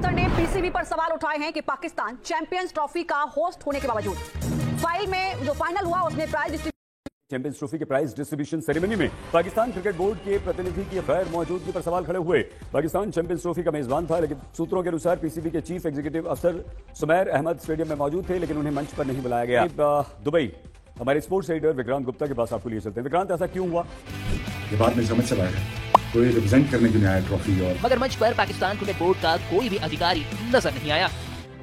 अख्तर ने पीसीबी पर सवाल उठाए हैं कि पाकिस्तान चैंपियंस ट्रॉफी का होस्ट होने के बावजूद फाइल में जो फाइनल हुआ उसमें प्राइज चैंपियंस ट्रॉफी के प्राइज डिस्ट्रीब्यूशन सेरेमनी में पाकिस्तान क्रिकेट बोर्ड के प्रतिनिधि की गैर मौजूदगी पर सवाल खड़े हुए। पाकिस्तान चैंपियंस ट्रॉफी का मेजबान था, लेकिन सूत्रों के अनुसार पीसीबी के चीफ एग्जीक्यूटिव अफसर सुमैर अहमद स्टेडियम में मौजूद थे, लेकिन उन्हें मंच पर नहीं बुलाया गया। दुबई हमारे स्पोर्ट्स एडिटर विक्रांत गुप्ता के पास आपको लिए चलते हैं। विक्रांत, ऐसा क्यों हुआ? ये बात में समझ चला है, कोई रिप्रेजेंट करने के लिए आया ट्रॉफी और मगर मंच पर पाकिस्तान क्रिकेट बोर्ड का कोई भी अधिकारी नजर नहीं आया।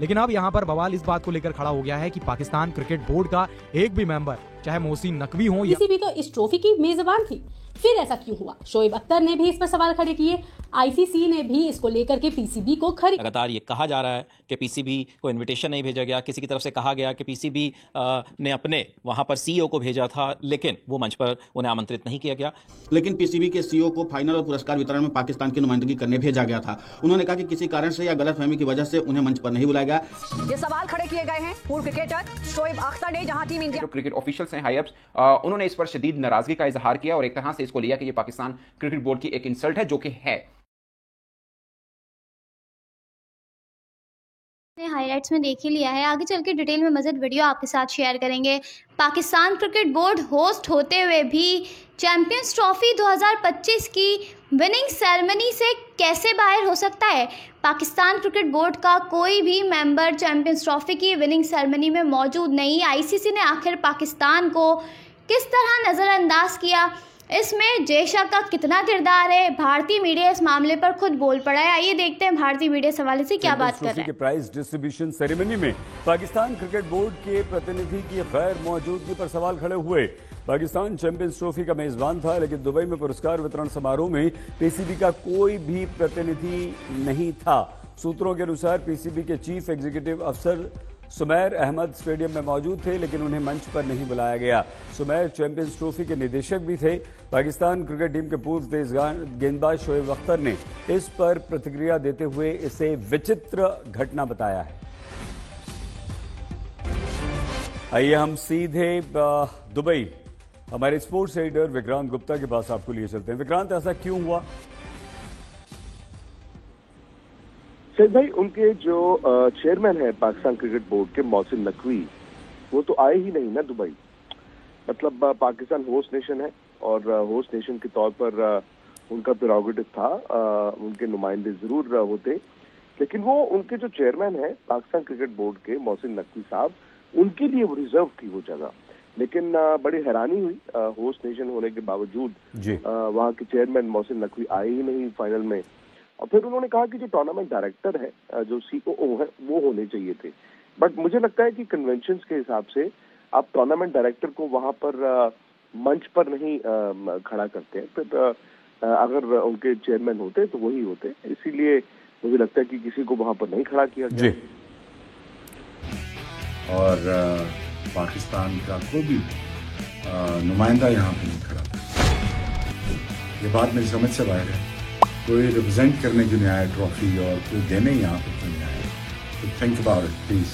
लेकिन अब यहाँ पर बवाल इस बात को लेकर खड़ा हो गया है कि पाकिस्तान क्रिकेट बोर्ड का एक भी मेंबर, चाहे मोहसिन नकवी हो या पीसीबी तो इस ट्रॉफी की मेजबान थी, फिर ऐसा क्यों हुआ? शोएब अख्तर ने भी इस पर सवाल खड़े किए। आईसीसी ने भी इसको लेकर के पीसीबी को लगातार ये कहा जा रहा है कि पीसीबी को इनविटेशन नहीं भेजा गया। किसी की तरफ से कहा गया कि पीसीबी ने अपने वहां पर सीईओ को भेजा था, लेकिन वो मंच पर उन्हें आमंत्रित नहीं किया गया। लेकिन पीसीबी के सीईओ को फाइनल और पुरस्कार वितरण में पाकिस्तान की नुमाइंदगी करने भेजा गया था। उन्होंने कहा कि किसी कारण से या गलतफहमी की वजह से उन्हें मंच पर नहीं बुलाया गया। ये सवाल खड़े किए गए हैं पूर्व क्रिकेटर शोएब अख्तर ने, जहां टीम इंडिया क्रिकेट ऑफिशियल्स हैं, हाई अप्स, उन्होंने इस पर शदीद नाराजगी का इजहार किया और एक तरह से इसको लिया कि ये पाकिस्तान क्रिकेट बोर्ड की एक इंसल्ट है, जो कि है। हाइलाइट्स में देख ही लिया है, आगे चल के डिटेल में मज़ीद वीडियो आपके साथ शेयर करेंगे। पाकिस्तान क्रिकेट बोर्ड होस्ट होते हुए भी चैंपियंस ट्रॉफी 2025 की विनिंग सेरेमनी से कैसे बाहर हो सकता है? पाकिस्तान क्रिकेट बोर्ड का कोई भी मेंबर चैंपियंस ट्रॉफी की विनिंग सेरेमनी में मौजूद नहीं। आईसीसी ने आखिर पाकिस्तान को किस तरह नज़रअंदाज किया? इसमें जय शाह का कितना किरदार है? भारतीय मीडिया इस मामले पर खुद बोल पड़ा है। आइए देखते हैं भारतीय मीडिया इस हवाले से क्या बात कर रहे हैं। प्राइज डिस्ट्रीब्यूशन सेरेमनी में पाकिस्तान क्रिकेट बोर्ड के प्रतिनिधि की गैर मौजूदगी पर सवाल खड़े हुए। पाकिस्तान चैंपियंस ट्रॉफी का मेजबान था, लेकिन दुबई में पुरस्कार वितरण समारोह में पीसीबी का कोई भी प्रतिनिधि नहीं था। सूत्रों के अनुसार पीसीबी के चीफ एग्जीक्यूटिव अफसर सुमैर अहमद स्टेडियम में मौजूद थे, लेकिन उन्हें मंच पर नहीं बुलाया गया। सुमैर चैंपियंस ट्रॉफी के निदेशक भी थे। पाकिस्तान क्रिकेट टीम के पूर्व तेज गेंदबाज शोएब अख्तर ने इस पर प्रतिक्रिया देते हुए इसे विचित्र घटना बताया है। आइए हम सीधे दुबई हमारे स्पोर्ट्स एडिटर विक्रांत गुप्ता के पास आपको लिए चलते हैं। विक्रांत, ऐसा क्यों हुआ? सैयद भाई, उनके जो चेयरमैन है पाकिस्तान क्रिकेट बोर्ड के मोहसिन नकवी, वो तो आए ही नहीं ना दुबई। मतलब पाकिस्तान होस्ट नेशन है और होस्ट नेशन के तौर पर उनका प्रेरोगेटिव था, उनके नुमाइंदे जरूर होते, लेकिन वो उनके जो चेयरमैन है पाकिस्तान क्रिकेट बोर्ड के मोहसिन नकवी साहब, उनके लिए वो रिजर्व थी वो जगह। लेकिन बड़ी हैरानी हुई, होस्ट नेशन होने के बावजूद वहाँ के चेयरमैन मोहसिन नकवी आए ही नहीं फाइनल में। और फिर उन्होंने कहा कि जो टूर्नामेंट डायरेक्टर है, जो सीओओ है, वो होने चाहिए थे। बट मुझे लगता है कि कन्वेंशंस के हिसाब से आप टूर्नामेंट डायरेक्टर को वहां पर मंच पर नहीं खड़ा करते हैं। फिर अगर उनके चेयरमैन होते तो वही होते, इसीलिए मुझे लगता है कि किसी को वहां पर नहीं खड़ा किया गया। और पाकिस्तान का कोई भी नुमाइंदा यहाँ पे नहीं खड़ा। ये बात मेरी समझ से बाहर है, कोई रिप्रेजेंट करने क्यों नहीं आया ट्रॉफी और कोई देने यहाँ पे क्यों नहीं आया? तो think about it please.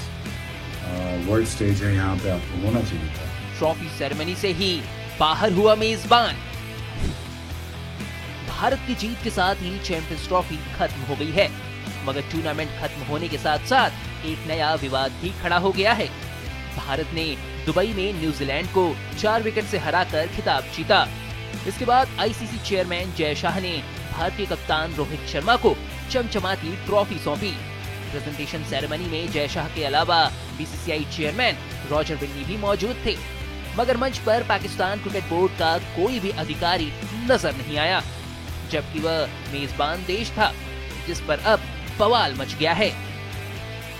World stage है, यहाँ पे आपको होना चाहिए था। ट्रॉफी सेरेमनी से ही बाहर हुआ मेजबान। भारत की जीत के साथ ही चैंपियंस ट्रॉफी खत्म हो गई है, मगर टूर्नामेंट खत्म होने के साथ साथ एक नया विवाद भी खड़ा हो गया है। भारत ने दुबई में न्यूजीलैंड को 4 विकेट से हराकर खिताब जीता। इसके बाद आईसीसी चेयरमैन जय शाह ने भारतीय कप्तान रोहित शर्मा को चमचमाती ट्रॉफी सौंपी। प्रेजेंटेशन सेरेमनी में जय शाह के अलावा बीसीसीआई चेयरमैन रॉजर बिन्नी भी मौजूद थे, मगर मंच पर पाकिस्तान क्रिकेट बोर्ड का कोई भी अधिकारी नजर नहीं आया, जबकि वह मेजबान देश था, जिस पर अब बवाल मच गया है।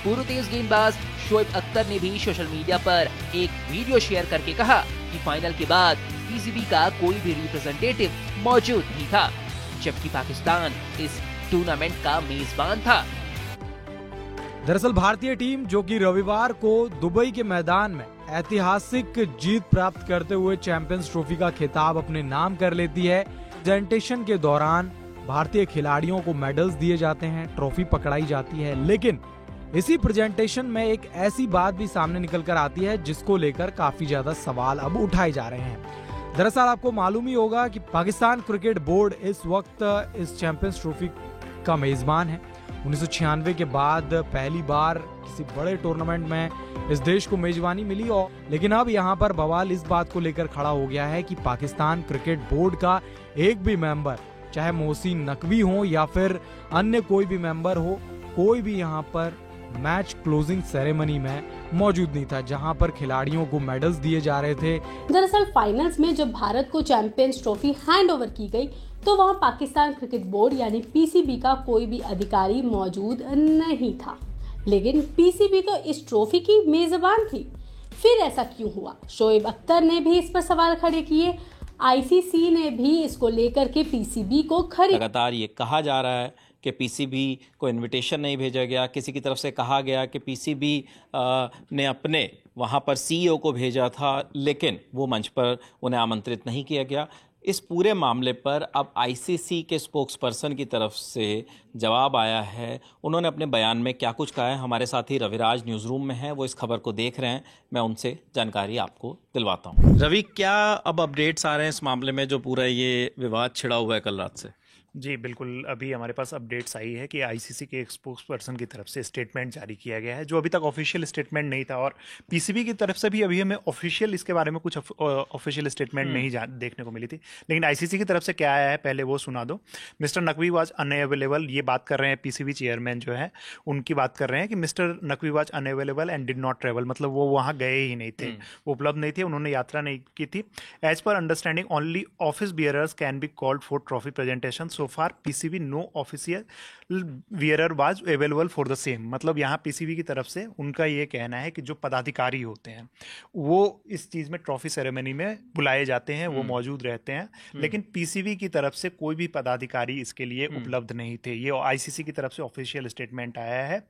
पूर्व तेज गेंदबाज शोएब अख्तर ने भी सोशल मीडिया पर एक वीडियो शेयर करके कहा कि फाइनल के बाद पीसीबी का कोई भी रिप्रेजेंटेटिव मौजूद नहीं था, जबकि पाकिस्तान इस टूर्नामेंट का मेजबान था। दरअसल भारतीय टीम, जो कि रविवार को दुबई के मैदान में ऐतिहासिक जीत प्राप्त करते हुए चैंपियंस ट्रॉफी का खिताब अपने नाम कर लेती है, प्रेजेंटेशन के दौरान भारतीय खिलाड़ियों को मेडल्स दिए जाते हैं, ट्रॉफी पकड़ाई जाती है, लेकिन इसी प्रेजेंटेशन में एक ऐसी बात भी सामने निकल कर आती है जिसको लेकर काफी ज्यादा सवाल अब उठाए जा रहे हैं। दरअसल आपको मालूम ही होगा कि पाकिस्तान क्रिकेट बोर्ड इस वक्त इस चैंपियंस ट्रॉफी का मेजबान है 1996 के बाद पहली बार किसी बड़े टूर्नामेंट में इस देश को मेजबानी मिली। और लेकिन अब यहाँ पर बवाल इस बात को लेकर खड़ा हो गया है कि पाकिस्तान क्रिकेट बोर्ड का एक भी मेंबर, चाहे मोहसिन नकवी हो या फिर अन्य कोई भी मेंबर हो, कोई भी यहाँ पर मैच क्लोजिंग सेरेमनी में मौजूद नहीं था, जहां पर खिलाड़ियों को मेडल्स दिए जा रहे थे। दरअसल फाइनल्स में जब भारत को चैंपियंस ट्रॉफी हैंड ओवर की गई तो वहां पाकिस्तान क्रिकेट बोर्ड यानी पीसीबी का कोई भी अधिकारी मौजूद नहीं था, लेकिन पीसीबी तो इस ट्रॉफी की मेजबान थी। फिर ऐसा क्यों हुआ? शोएब अख्तर ने भी इस पर सवाल खड़े किए। आईसीसी ने भी इसको लेकर के पीसीबी को लगातार ये कहा जा रहा है कि पीसीबी को इनविटेशन नहीं भेजा गया, किसी की तरफ से कहा गया कि पीसीबी ने अपने वहाँ पर सीईओ को भेजा था, लेकिन वो मंच पर उन्हें आमंत्रित नहीं किया गया। इस पूरे मामले पर अब आईसीसी के स्पोक्स पर्सन की तरफ से जवाब आया है। उन्होंने अपने बयान में क्या कुछ कहा है, हमारे साथी रविराज न्यूज़ रूम में हैं, वो इस खबर को देख रहे हैं। मैं उनसे जानकारी आपको दिलवाता हूँ। रवि, क्या अब अपडेट्स आ रहे हैं इस मामले में जो पूरा ये विवाद छिड़ा हुआ है कल रात से? जी बिल्कुल, अभी हमारे पास अपडेट्स आई है कि आईसीसी के एक स्पोक्स पर्सन की तरफ से स्टेटमेंट जारी किया गया है, जो अभी तक ऑफिशियल स्टेटमेंट नहीं था, और पीसीबी की तरफ से भी अभी हमें ऑफिशियल इसके बारे में कुछ ऑफिशियल स्टेटमेंट नहीं देखने को मिली थी। लेकिन आईसीसी की तरफ से क्या आया है पहले वो सुना दो। मिस्टर नकवी वाज अनअवेलेबल, ये बात कर रहे हैं पीसीबी चेयरमैन जो है, उनकी बात कर रहे हैं कि mister Naqvi was unavailable and did not travel, मतलब वो वहाँ गए ही नहीं थे, वो उपलब्ध नहीं थे, उन्होंने यात्रा नहीं की थी। As per understanding only office bearers can be called for trophy presentation, so far PCB no official bearer was available for the same. मतलब यहाँ पीसीबी की तरफ से उनका ये कहना है कि जो पदाधिकारी होते हैं वो इस चीज़ में ट्रॉफी सेरेमनी में बुलाए जाते हैं, वो मौजूद रहते हैं, लेकिन पीसीबी की तरफ से कोई भी पदाधिकारी इसके लिए उपलब्ध नहीं थे। ये आईसीसी की तरफ से ऑफिशियल स्टेटमेंट आया है,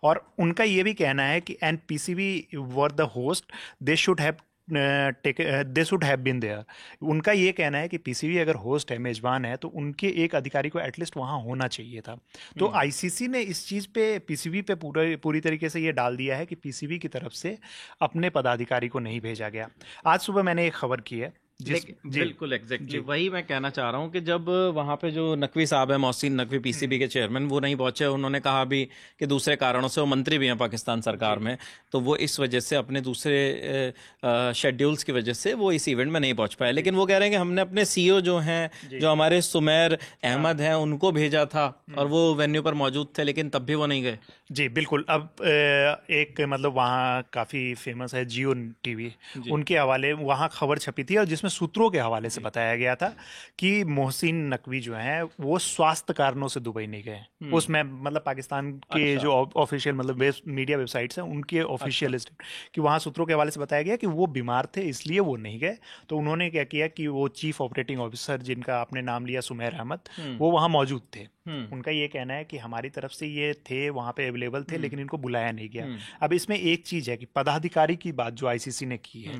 और उनका ये भी कहना है कि and PCB were the host, they should have been there. उनका ये कहना है कि पीसीबी अगर होस्ट है, मेजबान है, तो उनके एक अधिकारी को एटलीस्ट वहाँ होना चाहिए था। तो आईसीसी ने इस चीज़ पे पीसीबी पे पूरी तरीके से ये डाल दिया है कि पीसीबी की तरफ से अपने पदाधिकारी को नहीं भेजा गया। आज सुबह मैंने एक खबर की है बिल्कुल एग्जैक्टली वही मैं कहना चाह रहा हूँ कि जब वहाँ पे जो नकवी साहब है, मोहसिन नकवी पीसीबी के चेयरमैन, वो नहीं पहुंचे। उन्होंने कहा भी कि दूसरे कारणों से, वो मंत्री भी हैं पाकिस्तान सरकार में, तो वो इस वजह से अपने दूसरे शेड्यूल्स की वजह से वो इस इवेंट में नहीं पहुंच पाए। लेकिन वो कह रहे हैं कि हमने अपने सीईओ जो हैं, जो हमारे सुमेर अहमद हैं, उनको भेजा था और वो वेन्यू पर मौजूद थे, लेकिन तब भी वो नहीं गए। जी बिल्कुल। अब एक मतलब वहाँ काफ़ी फेमस है जियो टीवी, उनके हवाले वहाँ खबर छपी थी, और जिसमें सूत्रों के हवाले से बताया गया था कि मोहसिन नकवी जो हैं वो स्वास्थ्य कारणों से दुबई नहीं गए। उसमें मतलब पाकिस्तान के जो ऑफिशियल मतलब मीडिया वेबसाइट्स हैं उनके ऑफिशियल कि वहाँ सूत्रों के हवाले से बताया गया कि वो बीमार थे, इसलिए वो नहीं गए। तो उन्होंने क्या किया कि वो चीफ ऑपरेटिंग ऑफिसर जिनका आपने नाम लिया सुमेर अहमद, वो वहाँ मौजूद थे। उनका ये कहना है कि हमारी तरफ से ये थे, वहाँ पे अवेलेबल थे, लेकिन इनको बुलाया नहीं गया। अब इसमें एक चीज़ है कि पदाधिकारी की बात जो आईसीसी ने की है,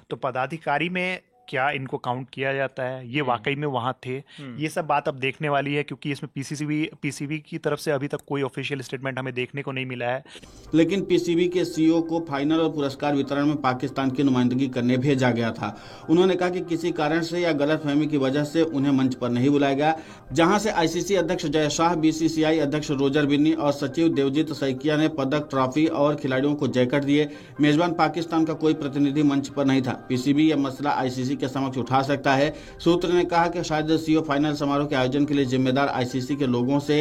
तो पदाधिकारी में क्या इनको काउंट किया जाता है, ये वाकई में वहाँ थे, ये सब बात अब देखने वाली है, क्योंकि इसमें पीसीबी की तरफ से अभी तक कोई ऑफिशियल स्टेटमेंट हमें देखने को नहीं मिला है। लेकिन पीसीबी के सीईओ को फाइनल और पुरस्कार वितरण में पाकिस्तान की नुमाइंदगी करने भेजा गया था। उन्होंने कहा कि किसी कारण से या गलतफहमी की वजह से उन्हें मंच पर नहीं बुलाया गया, जहां से आईसीसी अध्यक्ष जय शाह, बीसीसीआई अध्यक्ष रोजर बिन्नी और सचिव देवजीत सैकिया ने पदक, ट्रॉफी और खिलाड़ियों को जैकेट दिए। मेजबान पाकिस्तान का कोई प्रतिनिधि मंच पर नहीं था। पीसीबी यह मसला आईसीसी के समक्ष उठा सकता है। सूत्र ने कहा कि शायद सीईओ फाइनल समारोह के आयोजन के लिए जिम्मेदार आईसीसी के लोगों से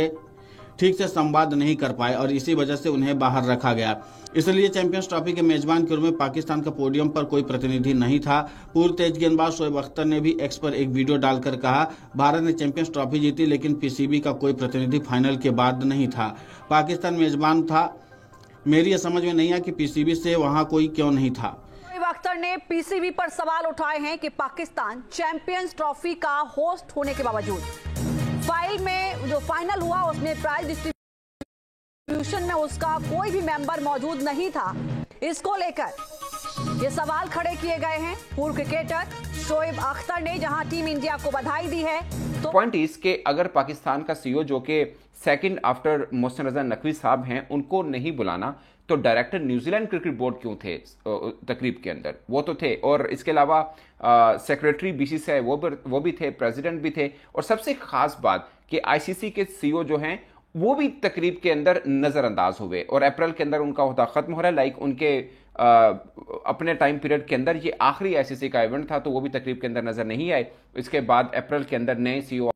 ठीक से संवाद नहीं कर पाए और इसी वजह से उन्हें बाहर रखा गया। इसलिए चैंपियंस ट्रॉफी के मेजबान के रूप में पाकिस्तान का पोडियम पर कोई प्रतिनिधि नहीं था। पूर्व तेज गेंदबाज शोएब अख्तर ने भी एक्स पर एक वीडियो डालकर कहा, भारत ने चैंपियंस ट्रॉफी जीती, लेकिन पीसीबी का कोई प्रतिनिधि फाइनल के बाद नहीं था। पाकिस्तान मेजबान था। मेरी यह समझ में नहीं आया कि पीसीबी से वहाँ कोई क्यों नहीं था। अख्तर ने पीसीबी पर सवाल उठाए हैं कि पाकिस्तान चैंपियंस ट्रॉफी का होस्ट होने के बावजूद फाइल में जो फाइनल हुआ उसमें प्राइज डिस्ट्रीब्यूशन में उसका कोई भी मेंबर मौजूद नहीं था। इसको लेकर ये सवाल खड़े किए गए हैं पूर्व क्रिकेटर शोएब अख्तर ने, जहां टीम इंडिया को बधाई दी है। तो पॉइंट इज के अगर पाकिस्तान का सीईओ जो कि सेकंड आफ्टर मोहसिन रजा नकवी साहब हैं, उनको नहीं बुलाना, तो डायरेक्टर न्यूजीलैंड क्रिकेट बोर्ड क्यों थे तकरीब के अंदर? वो तो थे, और इसके अलावा सेक्रेटरी बीसीसीआई वो भी थे, प्रेसिडेंट भी थे, और सबसे खास बात कि आईसीसी के सीईओ जो हैं वो भी तकरीब के अंदर नजरअंदाज हुए और अप्रैल के अंदर उनका ओहदा खत्म हो रहा है। लाइक उनके अपने टाइम पीरियड के अंदर ये आखिरी आईसीसी का इवेंट था, तो वो भी तकरीब के अंदर नजर नहीं आए। इसके बाद अप्रैल के अंदर नए सीईओ।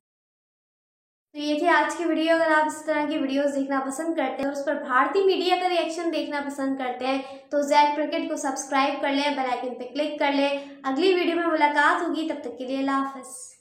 तो ये थी आज की वीडियो। अगर आप इस तरह की वीडियोस देखना पसंद करते हैं और उस पर भारतीय मीडिया का रिएक्शन देखना पसंद करते हैं तो ज़ैक क्रिकेट को सब्सक्राइब कर लें, बेल आइकन पे क्लिक कर लें। अगली वीडियो में मुलाकात होगी, तब तक के लिए अल्लाह हाफ़िज़।